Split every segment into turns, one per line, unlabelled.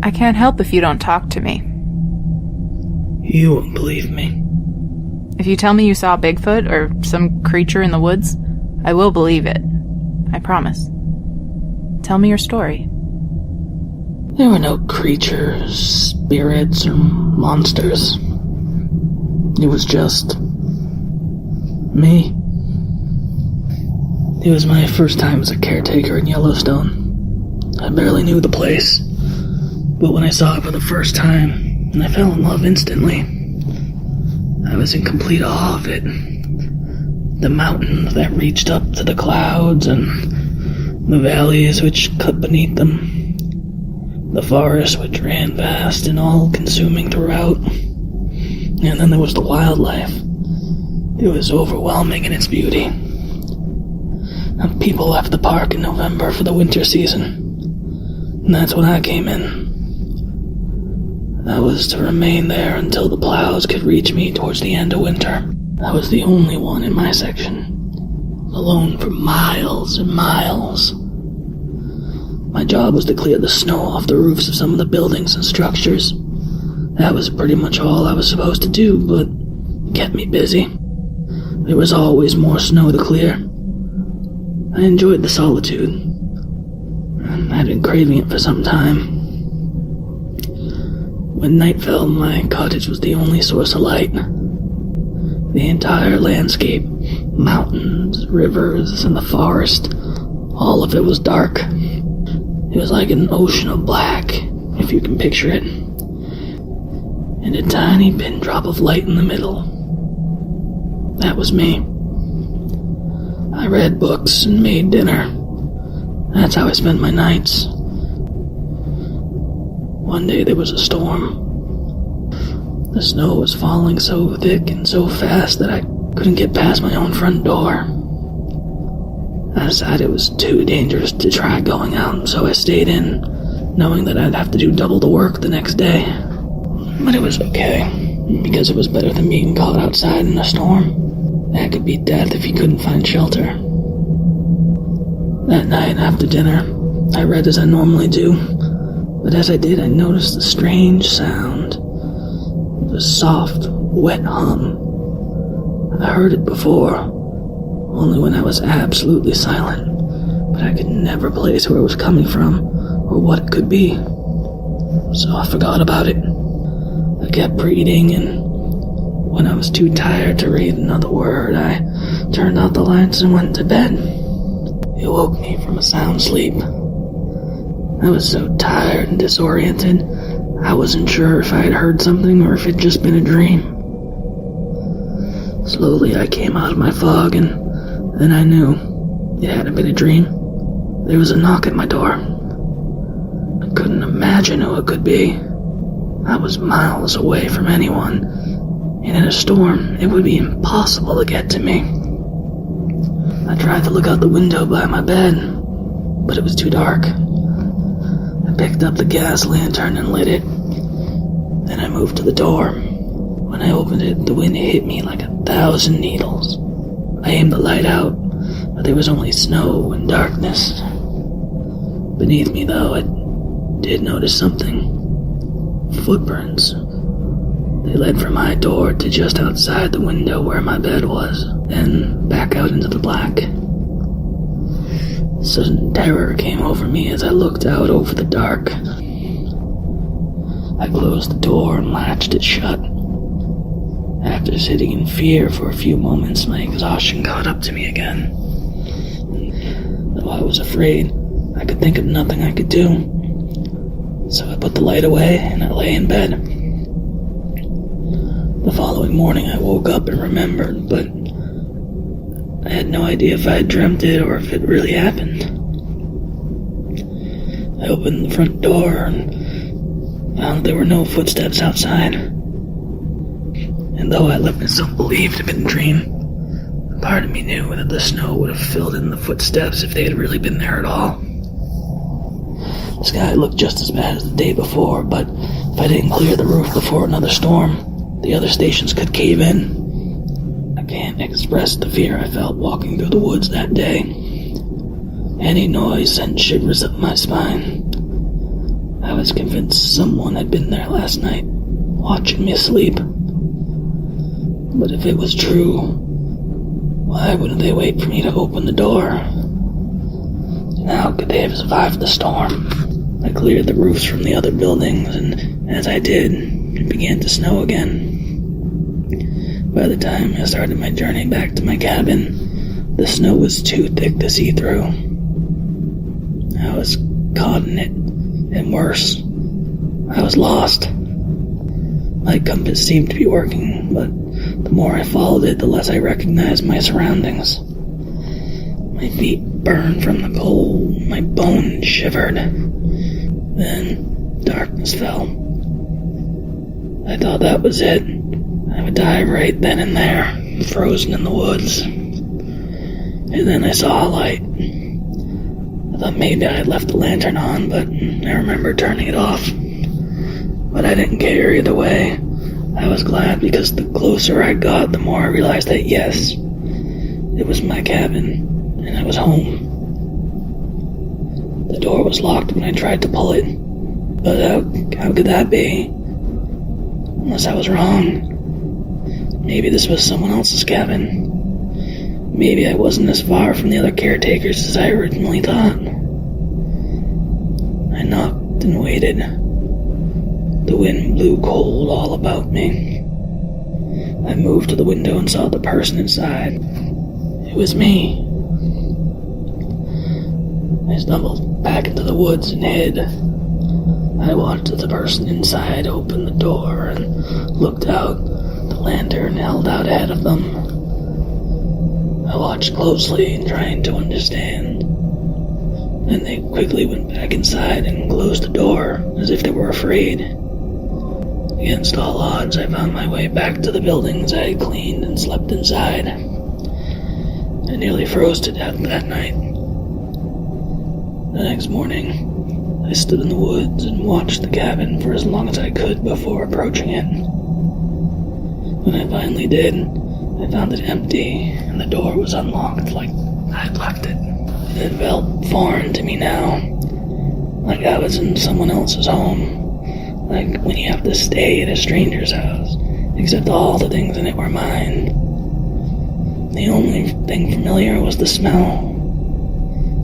I can't help if you don't talk to me.
You won't believe me.
If you tell me you saw Bigfoot or some creature in the woods, I will believe it. I promise. Tell me your story.
There were no creatures, spirits, or monsters. It was just me. It was my first time as a caretaker in Yellowstone. I barely knew the place, but when I saw it for the first time, I fell in love instantly. I was in complete awe of it. The mountains that reached up to the clouds and the valleys which cut beneath them. The forest which ran vast and all-consuming throughout. And then there was the wildlife. It was overwhelming in its beauty. People left the park in November for the winter season. And that's when I came in. I was to remain there until the plows could reach me towards the end of winter. I was the only one in my section. Alone for miles and miles. My job was to clear the snow off the roofs of some of the buildings and structures. That was pretty much all I was supposed to do, but it kept me busy. There was always more snow to clear. I enjoyed the solitude. I'd been craving it for some time. When night fell, my cottage was the only source of light. The entire landscape, mountains, rivers, and the forest, all of it was dark. It was like an ocean of black, if you can picture it. And a tiny pin drop of light in the middle. That was me. I read books and made dinner. That's how I spent my nights. One day there was a storm. The snow was falling so thick and so fast that I couldn't get past my own front door. I decided it was too dangerous to try going out, so I stayed in, knowing that I'd have to do double the work the next day. But it was okay, because it was better than being caught outside in a storm. That could be death if you couldn't find shelter. That night, after dinner, I read as I normally do, but as I did, I noticed a strange sound. A soft, wet hum. I heard it before, only when I was absolutely silent, but I could never place where it was coming from, or what it could be. So I forgot about it. I kept reading, and when I was too tired to read another word, I turned out the lights and went to bed. It woke me from a sound sleep. I was so tired and disoriented, I wasn't sure if I had heard something or if it'd just been a dream. Slowly I came out of my fog, and then I knew it hadn't been a dream. There was a knock at my door. I couldn't imagine who it could be. I was miles away from anyone, and in a storm, it would be impossible to get to me. I tried to look out the window by my bed, but it was too dark. I picked up the gas lantern and lit it. Then I moved to the door. When I opened it, the wind hit me like 1,000 needles. I aimed the light out, but there was only snow and darkness. Beneath me, though, I did notice something. Footprints. They led from my door to just outside the window where my bed was, then back out into the black. Sudden terror came over me as I looked out over the dark. I closed the door and latched it shut. After sitting in fear for a few moments, my exhaustion caught up to me again. Though I was afraid, I could think of nothing I could do. So I put the light away and I lay in bed. The following morning I woke up and remembered, but I had no idea if I had dreamt it or if it really happened. I opened the front door and found there were no footsteps outside. And though I let myself believe it had been a dream, part of me knew that the snow would have filled in the footsteps if they had really been there at all. The sky looked just as bad as the day before, but if I didn't clear the roof before another storm, the other stations could cave in. I can't express the fear I felt walking through the woods that day. Any noise sent shivers up my spine. I I was convinced someone had been there last night, watching me sleep. But if it was true, why wouldn't they wait for me to open the door? And how could they have survived the storm? I cleared the roofs from the other buildings, and as I did, it began to snow again. By the time I started my journey back to my cabin, the snow was too thick to see through. I was caught in it, and worse, I was lost. My compass seemed to be working, but the more I followed it, the less I recognized my surroundings. My feet burned from the cold, my bones shivered. Then, darkness fell. I thought that was it. I would die right then and there, frozen in the woods. And then I saw a light. I thought maybe I had left the lantern on, but I remember turning it off. But I didn't care either way. I was glad because the closer I got, the more I realized that yes, it was my cabin, and I was home. The door was locked when I tried to pull it, but how could that be? Unless I was wrong. Maybe this was someone else's cabin. Maybe I wasn't as far from the other caretakers as I originally thought. I knocked and waited. The wind blew cold all about me. I moved to the window and saw the person inside. It was me. I stumbled back into the woods and hid. I watched the person inside open the door and looked out, the lantern held out ahead of them. I watched closely, trying to understand. Then they quickly went back inside and closed the door, as if they were afraid. Against all odds, I found my way back to the buildings I had cleaned and slept inside. I nearly froze to death that night. The next morning, I stood in the woods and watched the cabin for as long as I could before approaching it. When I finally did, I found it empty, and the door was unlocked like I'd left it. It felt foreign to me now, like I was in someone else's home, like when you have to stay at a stranger's house, except all the things in it were mine. The only thing familiar was the smell.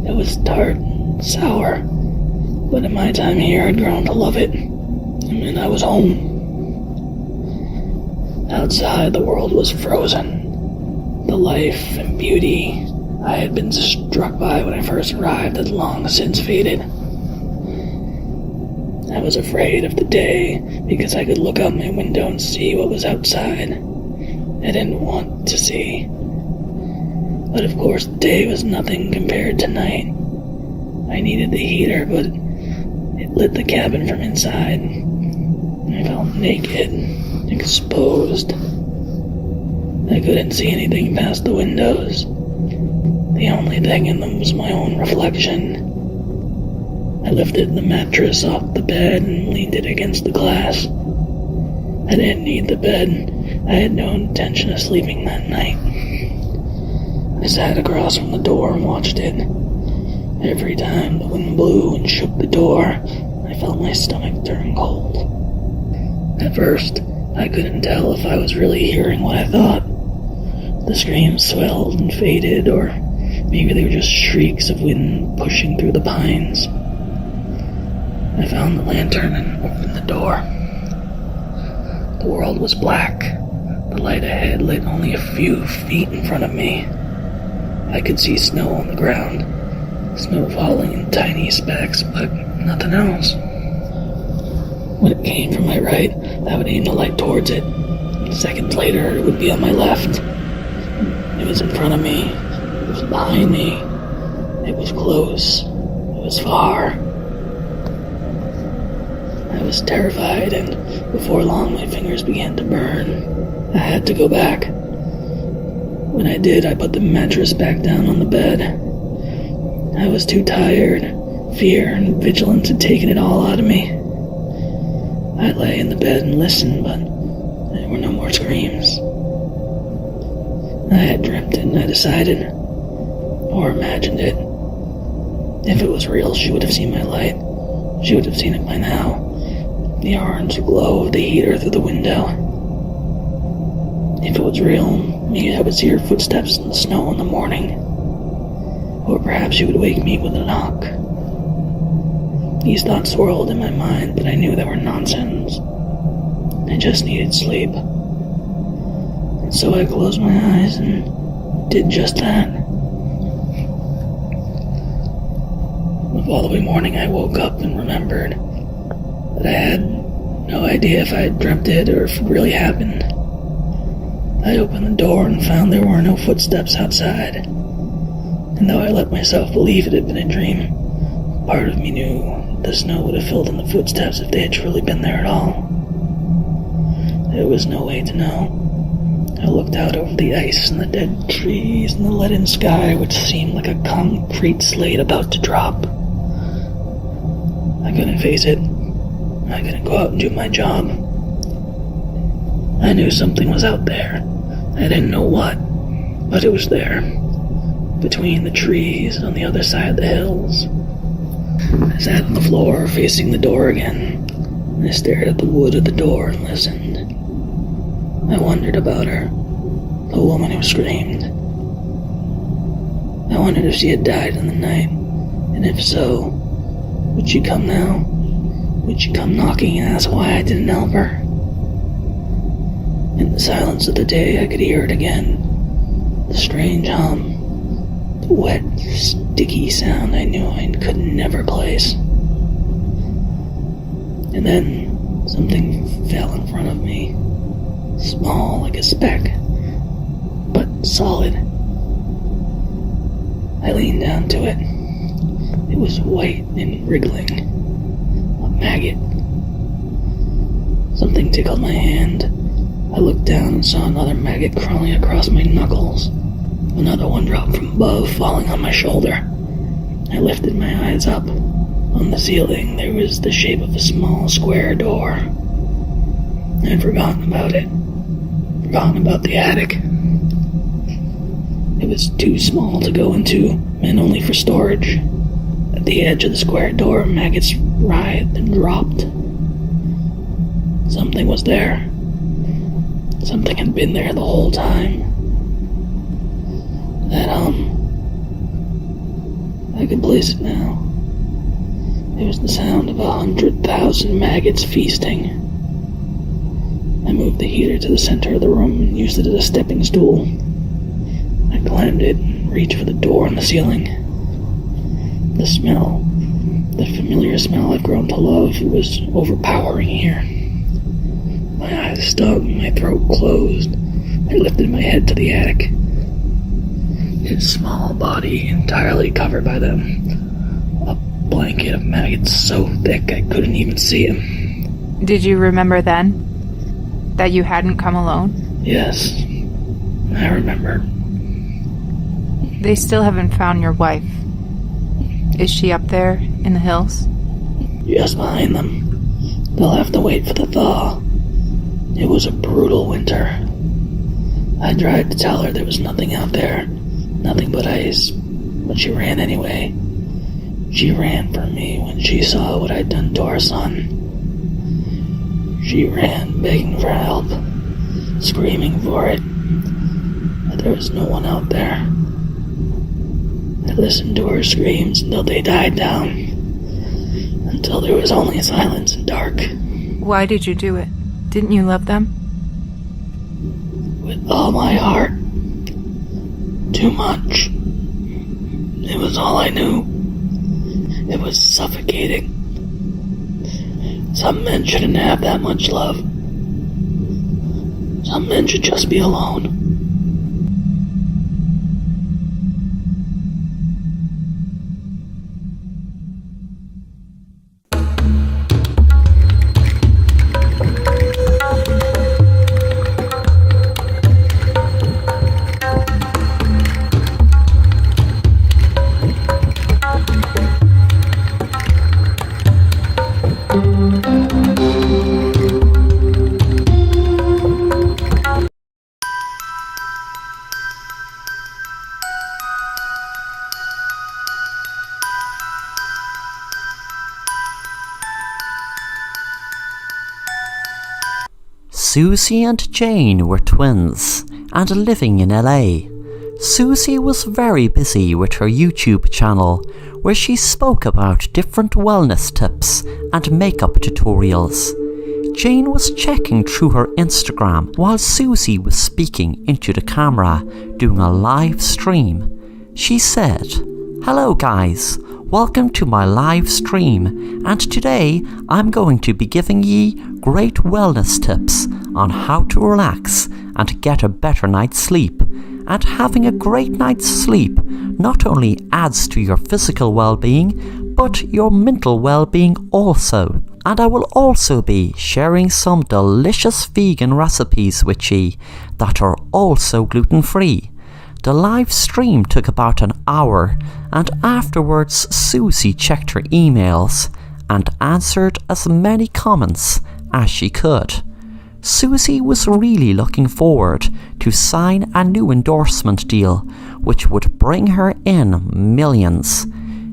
It was tart, sour, but in my time here I'd grown to love it, and I was home. Outside, the world was frozen. The life and beauty I had been struck by when I first arrived had long since faded. I was afraid of the day because I could look out my window and see what was outside. I didn't want to see. But of course, the day was nothing compared to night. I needed the heater, but it lit the cabin from inside. I felt naked, exposed. I couldn't see anything past the windows. The only thing in them was my own reflection. I lifted the mattress off the bed and leaned it against the glass. I didn't need the bed. I had no intention of sleeping that night. I sat across from the door and watched it. Every time the wind blew and shook the door, I felt my stomach turn cold. At first, I couldn't tell if I was really hearing what I thought. The screams swelled and faded, or maybe they were just shrieks of wind pushing through the pines. I found the lantern and opened the door. The world was black. The light ahead lit only a few feet in front of me. I could see snow on the ground, snow falling in tiny specks, but nothing else. When it came from my right, I would aim the light towards it. Seconds later, it would be on my left. It was in front of me. It was behind me. It was close. It was far. I was terrified, and before long, my fingers began to burn. I had to go back. When I did, I put the mattress back down on the bed. I was too tired. Fear and vigilance had taken it all out of me. I lay in the bed and listened, but there were no more screams. I had dreamt it, and I decided, or imagined it. If it was real, she would have seen my light. She would have seen it by now. The orange glow of the heater through the window. If it was real, maybe I would see her footsteps in the snow in the morning. Or perhaps she would wake me with a knock. These thoughts swirled in my mind, but I knew they were nonsense. I just needed sleep. And so I closed my eyes and did just that. The following morning I woke up and remembered that I had no idea if I had dreamt it or if it really happened. I opened the door and found there were no footsteps outside. And though I let myself believe it had been a dream, part of me knew the snow would have filled in the footsteps if they had truly been there at all. There was no way to know. I looked out over the ice and the dead trees and the leaden sky, which seemed like a concrete slate about to drop. I couldn't face it. I couldn't go out and do my job. I knew something was out there. I didn't know what, but it was there. Between the trees on the other side of the hills. I sat on the floor facing the door again. I stared at the wood of the door and listened. I wondered about her, the woman who screamed. I wondered if she had died in the night, and if so, would she come now? Would she come knocking and ask why I didn't help her? In the silence of the day, I could hear it again. The strange hum. The wet, sticky sound I knew I could never place. And then, something fell in front of me. Small like a speck, but solid. I leaned down to it. It was white and wriggling. A maggot. Something tickled my hand. I looked down and saw another maggot crawling across my knuckles. Another one dropped from above, falling on my shoulder. I lifted my eyes up. On the ceiling, there was the shape of a small square door. I had forgotten about it. Forgotten about the attic. It was too small to go into, meant only for storage. At the edge of the square door, maggots writhed and dropped. Something was there. Something had been there the whole time. That I could place it now. It was the sound of 100,000 maggots feasting. I moved the heater to the center of the room and used it as a stepping stool. I climbed it and reached for the door on the ceiling. The smell, the familiar smell I've grown to love, was overpowering here. My eyes stung, my throat closed. I lifted my head to the attic. His small body entirely covered by them. A blanket of maggots so thick I couldn't even see him.
Did you remember then that you hadn't come alone?
Yes, I remember.
They still haven't found your wife. Is she up there in the hills?
Just behind them. They'll have to wait for the thaw. It was a brutal winter. I tried to tell her there was nothing out there, nothing but ice, but she ran anyway. She ran from me when she saw what I'd done to our son. She ran begging for help, screaming for it, but there was no one out there. I listened to her screams until they died down, until there was only silence and dark.
Why did you do it? Didn't you love them?
With all my heart. Too much. It was all I knew. It was suffocating. Some men shouldn't have that much love. Some men should just be alone.
Susie and Jane were twins and living in LA. Susie was very busy with her YouTube channel, where she spoke about different wellness tips and makeup tutorials. Jane was checking through her Instagram while Susie was speaking into the camera, doing a live stream. She said, "Hello guys, welcome to my live stream, and today I'm going to be giving ye great wellness tips on how to relax and get a better night's sleep. And having a great night's sleep not only adds to your physical well-being, but your mental well-being also. And I will also be sharing some delicious vegan recipes with ye that are also gluten-free." The live stream took about an hour, and afterwards Susie checked her emails and answered as many comments as she could. Susie was really looking forward to sign a new endorsement deal which would bring her in millions.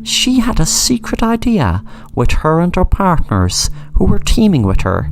She had a secret idea with her and her partners who were teaming with her.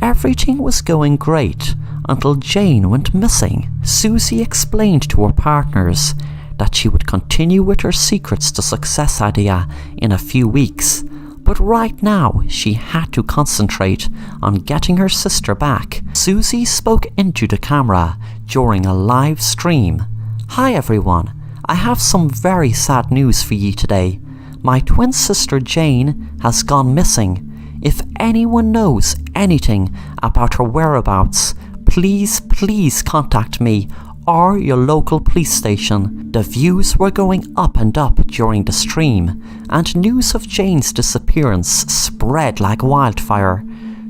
Everything was going great until Jane went missing. Susie explained to her partners that she would continue with her Secrets to Success idea in a few weeks, but right now she had to concentrate on getting her sister back. Susie spoke into the camera during a live stream. "Hi everyone, I have some very sad news for you today. My twin sister Jane has gone missing. If anyone knows anything about her whereabouts, please contact me or your local police station." The views were going up and up during the stream, and news of Jane's disappearance spread like wildfire.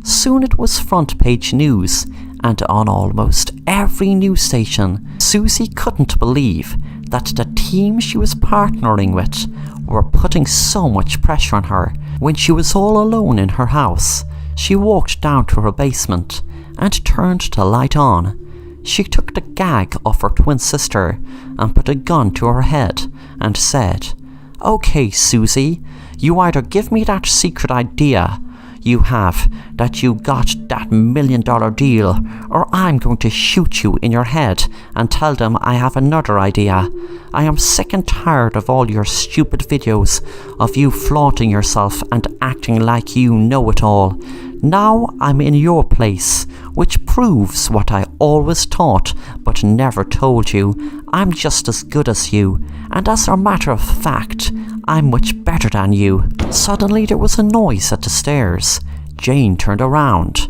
Soon it was front page news, and on almost every news station. Susie couldn't believe that the team she was partnering with were putting so much pressure on her. When she was all alone in her house, she walked down to her basement and turned the light on. She took the gag off her twin sister and put a gun to her head and said, "Okay, Susie, you either give me that secret idea you have that you got that $1 million deal, or I'm going to shoot you in your head and tell them I have another idea. I am sick and tired of all your stupid videos of you flaunting yourself and acting like you know it all. Now I'm in your place, which proves what I always thought but never told you. I'm just as good as you, and as a matter of fact, I'm much better than you." Suddenly there was a noise at the stairs. Jane turned around.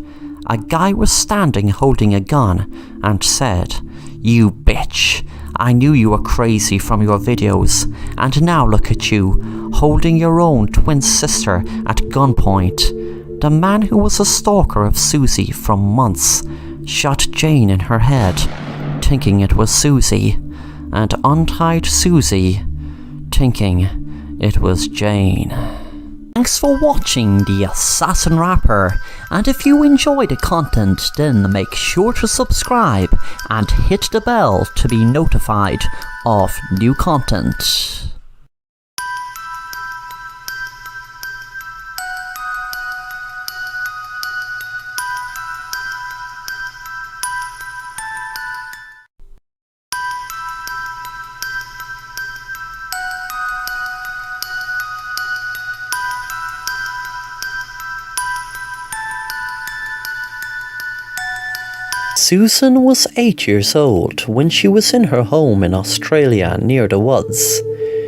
A guy was standing holding a gun and said, "You bitch, I knew you were crazy from your videos, and now look at you, holding your own twin sister at gunpoint." The man, who was a stalker of Susie for months, shot Jane in her head, thinking it was Susie, and untied Susie, thinking it was Jane. Thanks for watching The Assassin Rapper, and if you enjoy the content, then make sure to subscribe and hit the bell to be notified of new content. Susan was 8 years old when she was in her home in Australia near the woods.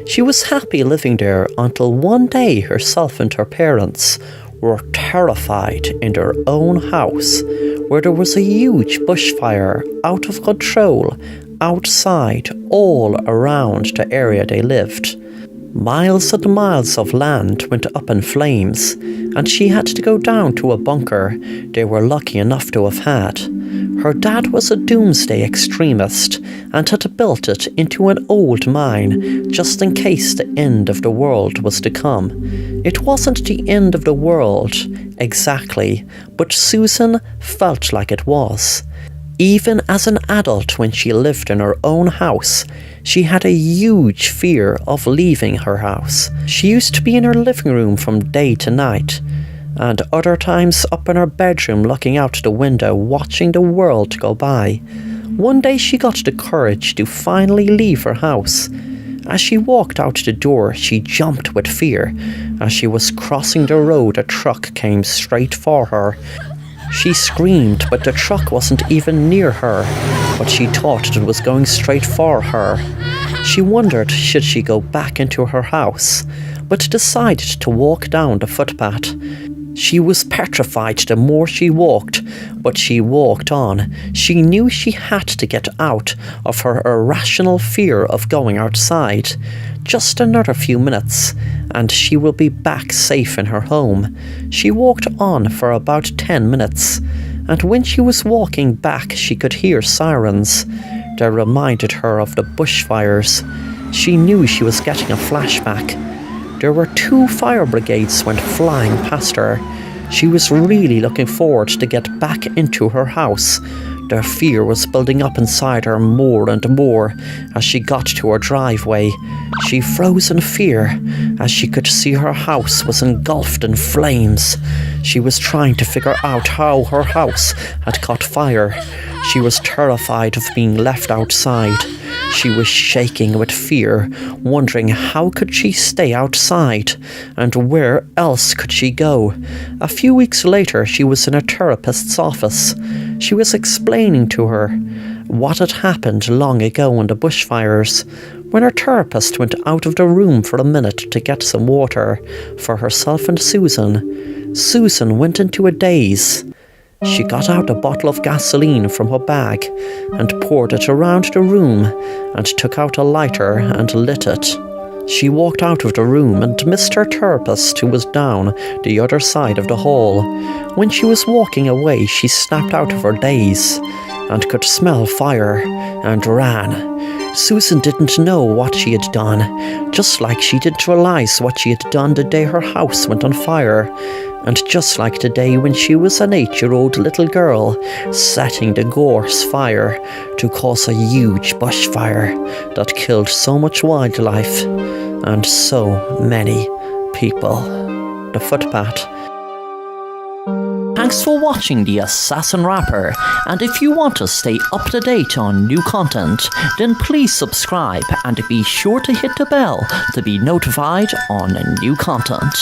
She was happy living there until one day herself and her parents were terrified in their own house, where there was a huge bushfire out of control outside all around the area they lived. Miles and miles of land went up in flames, and she had to go down to a bunker they were lucky enough to have had. Her dad was a doomsday extremist and had built it into an old mine just in case the end of the world was to come. It wasn't the end of the world exactly, but Susan felt like it was. Even as an adult, when she lived in her own house, she had a huge fear of leaving her house. She used to be in her living room from day to night, and other times up in her bedroom looking out the window watching the world go by. One day she got the courage to finally leave her house. As she walked out the door, she jumped with fear. As she was crossing the road, a truck came straight for her. She screamed, but the truck wasn't even near her, but she thought it was going straight for her. She wondered should she go back into her house, but decided to walk down the footpath. She was petrified the more she walked, but she walked on. She knew she had to get out of her irrational fear of going outside. Just another few minutes, and she will be back safe in her home. She walked on for about 10 minutes, and when she was walking back, she could hear sirens. They reminded her of the bushfires. She knew she was getting a flashback. There were 2 fire brigades went flying past her. She was really looking forward to get back into her house. The fear was building up inside her more and more as she got to her driveway. She froze in fear as she could see her house was engulfed in flames. She was trying to figure out how her house had caught fire. She was terrified of being left outside. She was shaking with fear, wondering how could she stay outside, and where else could she go. A few weeks later, she was in a therapist's office. She was explaining to her what had happened long ago in the bushfires, when her therapist went out of the room for a minute to get some water for herself and Susan. Susan went into a daze. She got out a bottle of gasoline from her bag and poured it around the room and took out a lighter and lit it. She walked out of the room and missed her therapist, who was down the other side of the hall. When she was walking away, she snapped out of her daze and could smell fire and ran. Susan didn't know what she had done, just like she didn't realise what she had done the day her house went on fire. And just like the day when she was an 8-year-old little girl, setting the gorse fire to cause a huge bushfire that killed so much wildlife and so many people. The footpath. Thanks for watching The Assassin Rapper, and if you want to stay up to date on new content, then please subscribe and be sure to hit the bell to be notified on new content.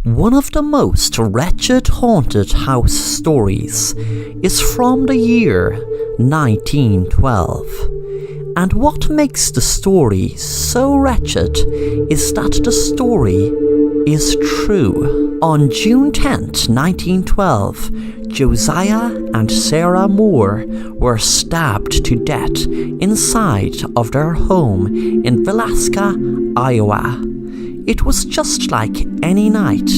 One of the most wretched haunted house stories is from the year 1912. And what makes the story so wretched is that the story is true. On June 10th, 1912, Josiah and Sarah Moore were stabbed to death inside of their home in Villisca, Iowa. It was just like any night,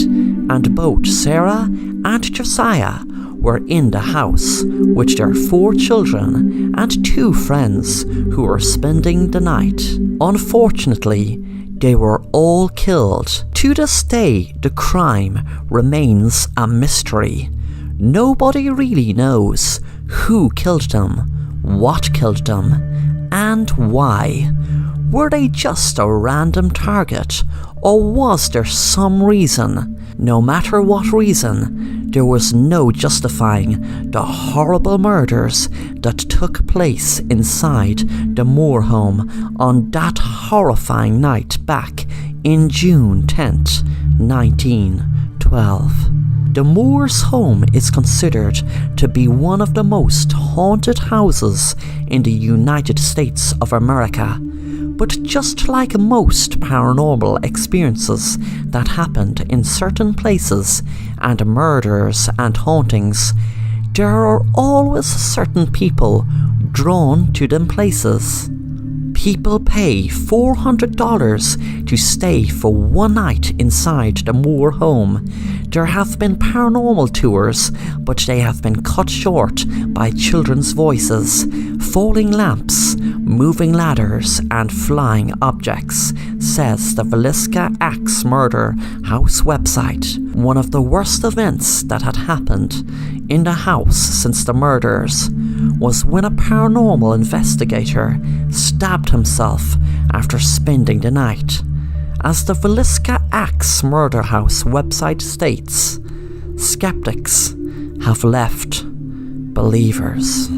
and both Sarah and Josiah were in the house with their 4 children and 2 friends who were spending the night. Unfortunately, they were all killed. To this day, the crime remains a mystery. Nobody really knows who killed them, what killed them, and why. Were they just a random target, or was there some reason? No matter what reason, there was no justifying the horrible murders that took place inside the Moore home on that horrifying night back in June 10th, 1912. The Moore's home is considered to be one of the most haunted houses in the United States of America. But just like most paranormal experiences that happened in certain places and murders and hauntings, there are always certain people drawn to them places. People pay $400 to stay for one night inside the Moore home. There have been paranormal tours, but they have been cut short by children's voices, falling lamps, moving ladders and flying objects, says the Villisca Axe Murder House website. One of the worst events that had happened in the house since the murders was when a paranormal investigator stabbed himself after spending the night. As the Villisca Axe Murder House website states, skeptics have left believers.